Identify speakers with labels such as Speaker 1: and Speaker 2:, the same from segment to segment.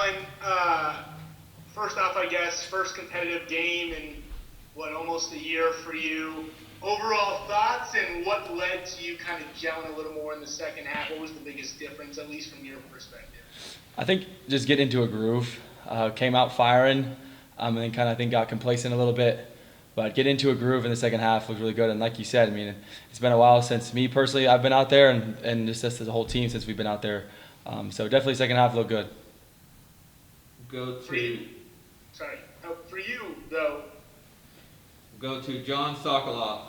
Speaker 1: Alan, first off, I guess, first competitive game in, almost a year for you. Overall thoughts and what led to you kind of gelling a little more in the second half? What was the biggest difference, at least from your perspective?
Speaker 2: I think just get into a groove. Came out firing, and then kind of I think got complacent a little bit. But get into a groove in the second half was really good. And like you said, I mean, it's been a while since me personally I've been out there, and just as a whole team since we've been out there. So definitely second half looked good.
Speaker 3: Go
Speaker 1: For you,
Speaker 3: to
Speaker 1: sorry, for you though.
Speaker 3: go to John Sokolov.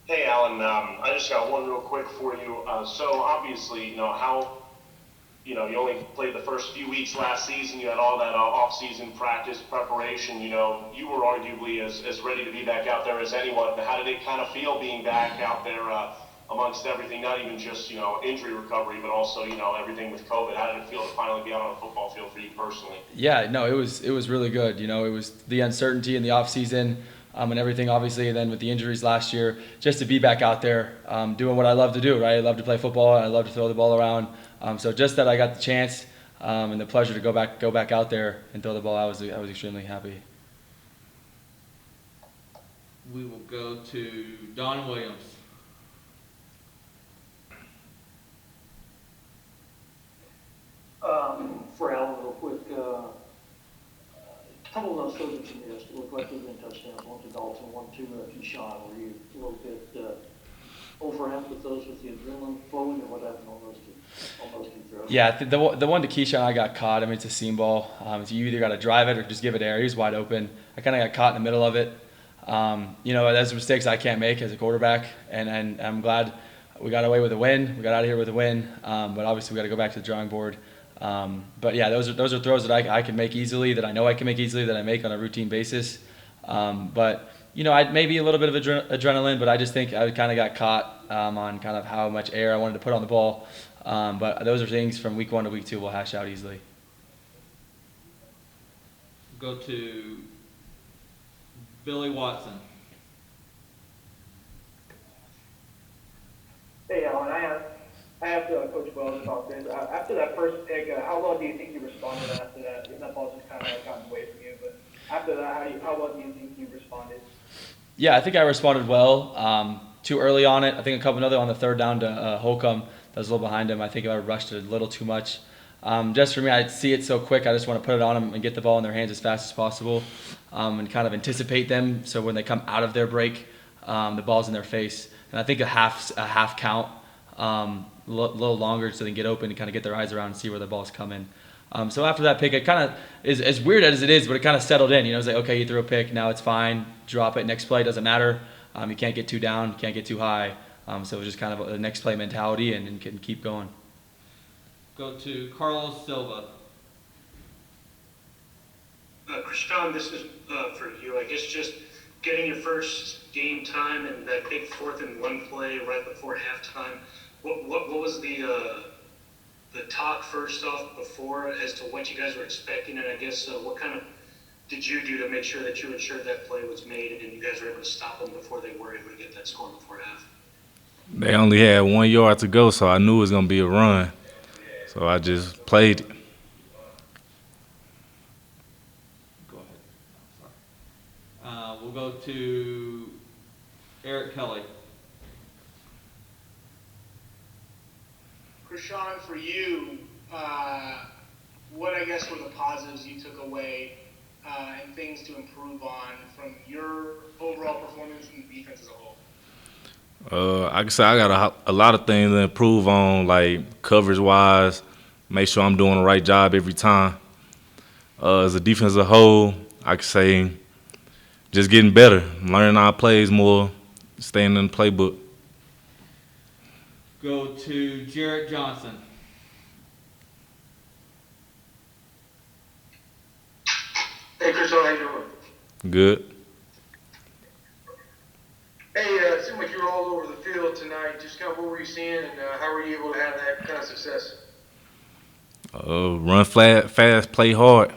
Speaker 4: Hey, Alan. I just got one real quick for you. So obviously, you only played the first few weeks last season. You had all that off-season practice preparation. You were arguably as ready to be back out there as anyone. How did it kind of feel being back out there amongst everything? Not even just injury recovery, but also everything with COVID. How did it feel to finally be out on a football field for you personally?
Speaker 2: Yeah, no, it was really good. It was the uncertainty in the off season. And everything, obviously, and then with the injuries last year, just to be back out there, doing what I love to do, right? I love to play football, I love to throw the ball around. So just that I got the chance and the pleasure to go back out there and throw the ball, I was extremely happy.
Speaker 3: We will go to Don Williams.
Speaker 5: For Alan, real quick, a couple of those throws that you missed, it looked like they had been touchdowns, one to Dalton, one to Keyshawn. Were you a little bit overwhelmed with those, with the adrenaline flowing, or what happened on those two throws?
Speaker 2: Yeah, the one to Keyshawn, I got caught. I mean, it's a seam ball. So you either got to drive it or just give it air. He was wide open. I kind of got caught in the middle of it. Those are mistakes I can't make as a quarterback, and I'm glad we got away with a win. We got out of here with a win, but obviously we got to go back to the drawing board. But yeah, those are throws that I can make easily, that I know I can make easily, that I make on a routine basis. But I maybe a little bit of adrenaline, but I just think I kind of got caught on kind of how much air I wanted to put on the ball. But those are things from week 1 to week 2 we'll hash out easily.
Speaker 3: Go to Billy Watson.
Speaker 6: Hey, Alan, I have to Coach Wells about this. After that first pick, how well do you think you responded after that? That ball just kind of gotten away from you, but after that, how well do you think you responded?
Speaker 2: Yeah, I think I responded well. Too early on it. I think a couple another on the third down to Holcomb. That was a little behind him. I think I rushed it a little too much. Just for me, I see it so quick. I just want to put it on them and get the ball in their hands as fast as possible, and kind of anticipate them. So when they come out of their break, the ball's in their face. And I think a half count, a little longer so they can get open and kind of get their eyes around and see where the ball's coming. So after that pick, it kind of is as weird as it is, but it kind of settled in. It's like, okay, you threw a pick, now it's fine. Drop it. Next play doesn't matter. You can't get too down, can't get too high. So it was just kind of a next play mentality and can keep going.
Speaker 3: Go to Carlos Silva.
Speaker 7: Krishan, this is for you. I guess just getting your first game time and that big 4th-and-1 play right before halftime. What was the talk first off before as to what you guys were expecting, and I guess what kind of did you do to make sure that you ensured that play was made and you guys were able to stop them before they were able to get that score before half?
Speaker 8: They only had 1 yard to go, so I knew it was going to be a run. So I just played it.
Speaker 3: Go ahead. We'll go to Eric Kelly.
Speaker 1: Krishan, for you, what I guess were the positives you took away and things to improve on from your overall performance and the defense as a whole?
Speaker 8: I can say I got a lot of things to improve on, like coverage-wise, make sure I'm doing the right job every time. As a defense as a whole, I can say just getting better, learning our plays more, staying in the playbook.
Speaker 3: Go to Jarrett Johnson.
Speaker 6: Hey, Chris, how you doing?
Speaker 8: Good.
Speaker 6: Hey, it seemed like you were all over the field tonight. Just kind of what were you seeing, and how were you able to have that kind of success?
Speaker 8: Run fast, play hard.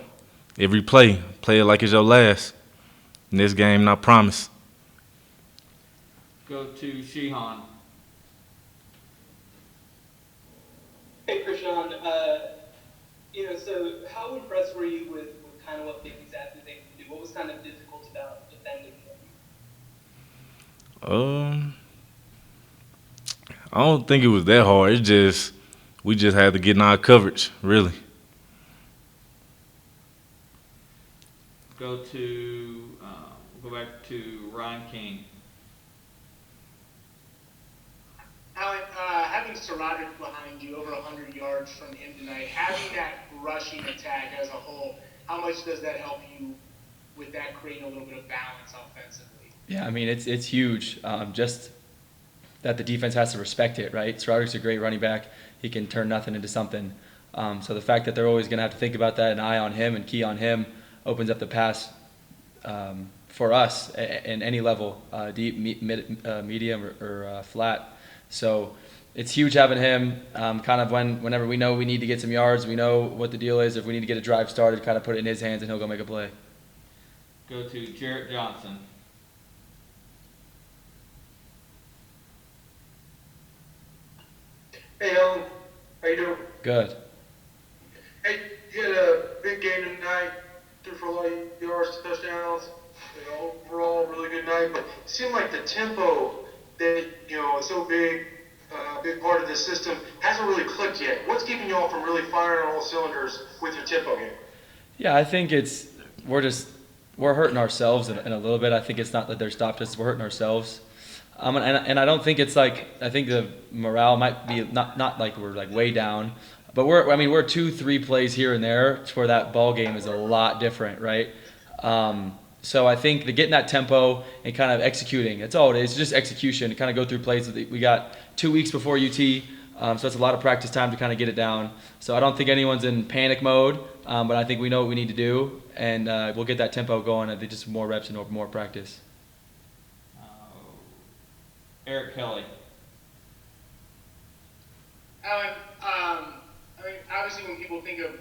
Speaker 8: Every play it like it's your last. In this game, not promise.
Speaker 3: Go to Sheehan.
Speaker 6: Hey, Krishan,
Speaker 9: Alan, so how impressed were you with kind of what Big East athletes able to do? What was kind of difficult about defending him?
Speaker 8: I don't think it was that hard. It's just we just had to get in our coverage, really.
Speaker 3: Go back to Ryan King.
Speaker 1: Alan, having Saradric behind you, over 100 yards from him tonight, having that rushing attack as a whole, how much does that help you with that creating a little bit of balance offensively?
Speaker 2: Yeah, I mean, it's huge. Just that the defense has to respect it, right? Saradric's a great running back. He can turn nothing into something. So the fact that they're always going to have to think about that, an eye on him and key on him, opens up the pass for us in any level, deep, medium, or flat. So it's huge having him. Kind of whenever we know we need to get some yards, we know what the deal is. If we need to get a drive started, kind of put it in his hands and he'll go make a play.
Speaker 3: Go to Jarrett Johnson.
Speaker 10: Hey, Alan. How you doing?
Speaker 2: Good.
Speaker 10: Hey, you had a big game tonight. Threw for a lot of yards, touchdowns. Overall, really good night. But it seemed like the tempo that, is so big, big part of this system, hasn't really clicked yet. What's keeping you all from really firing on all cylinders with your tempo game?
Speaker 2: Yeah, I think we're hurting ourselves in a little bit. I think it's not that they're stopped us. We're hurting ourselves. And I don't think it's like, I think the morale might be not like we're like way down, but we're 2-3 plays here and there for that ball game is a lot different, right? So I think getting that tempo and kind of executing, that's all it is, just execution, kind of go through plays. We got 2 weeks before UT, so it's a lot of practice time to kind of get it down. So I don't think anyone's in panic mode, but I think we know what we need to do, and we'll get that tempo going. I think just more reps and more practice.
Speaker 3: Eric Kelly.
Speaker 1: Alan, obviously when people think of,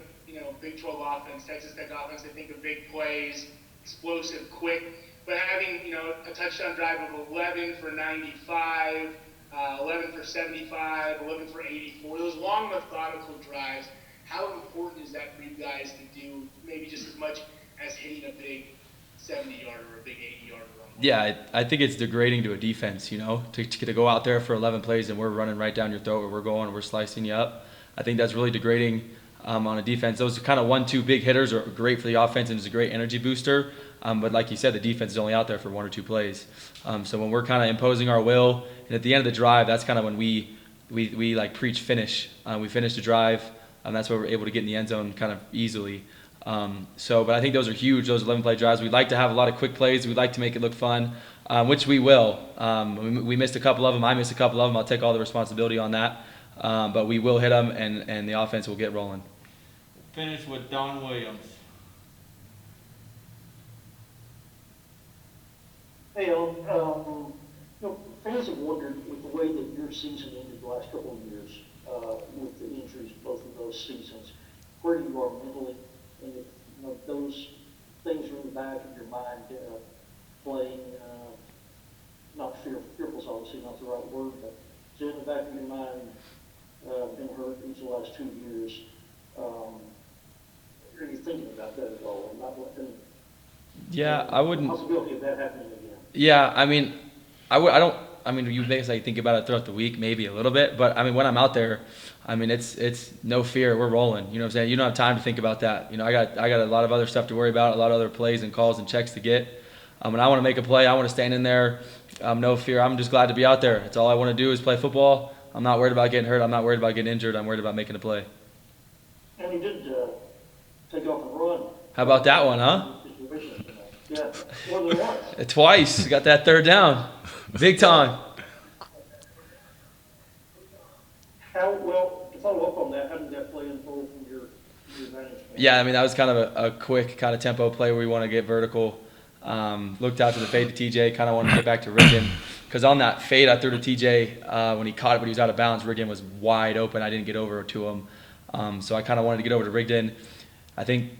Speaker 1: Big 12 offense, Texas Tech offense, they think of big plays, explosive, quick, but having, a touchdown drive of 11 for 95, 11 for 75, 11 for 84, those long methodical drives, how important is that for you guys to do maybe just as much as hitting a big 70-yarder or a big 80-yarder run?
Speaker 2: Yeah, I think it's degrading to a defense, to go out there for 11 plays and we're running right down your throat where we're going and we're slicing you up. I think that's really degrading on a defense. Those kind of 1-2 big hitters are great for the offense and it's a great energy booster. But like you said, the defense is only out there for 1 or 2 plays. So when we're kind of imposing our will, and at the end of the drive, that's kind of when we like preach finish. We finish the drive, and that's where we're able to get in the end zone kind of easily. But I think those are huge, those 11-play drives. We'd like to have a lot of quick plays. We'd like to make it look fun, which we will. We missed a couple of them. I missed a couple of them. I'll take all the responsibility on that. But we will hit them, and the offense will get rolling.
Speaker 3: Finish with Don Williams.
Speaker 5: Hey, fans have wondered with the way that your season ended the last couple of years, with the injuries both of those seasons, where you are mentally, and if those things are in the back of your mind, playing, not fearful is obviously not the right word, but it's in the back of your mind, been hurt each of the last 2 years. Are you thinking about that at all?
Speaker 2: Yeah, I wouldn't.
Speaker 5: Possibility of that happening again.
Speaker 2: Yeah, you basically think about it throughout the week, maybe a little bit, but when I'm out there, it's no fear. We're rolling. You know what I'm saying? You don't have time to think about that. I got a lot of other stuff to worry about, a lot of other plays and calls and checks to get. And I want to make a play. I want to stand in there. No fear. I'm just glad to be out there. It's all I want to do is play football. I'm not worried about getting hurt. I'm not worried about getting injured. I'm worried about making a play.
Speaker 5: And he did take off and run.
Speaker 2: How about that one, huh?
Speaker 5: Yeah, more than once.
Speaker 2: Twice. Got that third down. Big time.
Speaker 5: To follow up on that, how did that play unfold from your vantage point?
Speaker 2: Yeah, that was kind of a quick kind of tempo play where we want to get vertical. Looked out to the fade to TJ, kind of wanted to get back to Rigdon. Because on that fade I threw to TJ, when he caught it but he was out of bounds, Rigdon was wide open. I didn't get over to him. So I kind of wanted to get over to Rigdon. I think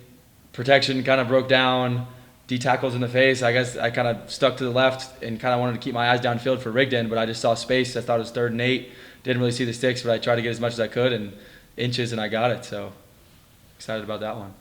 Speaker 2: protection kind of broke down. D tackles in the face. I guess I kind of stuck to the left and kind of wanted to keep my eyes downfield for Rigdon, but I just saw space. I thought it was 3rd and 8. Didn't really see the sticks, but I tried to get as much as I could, and inches, and I got it. So excited about that one.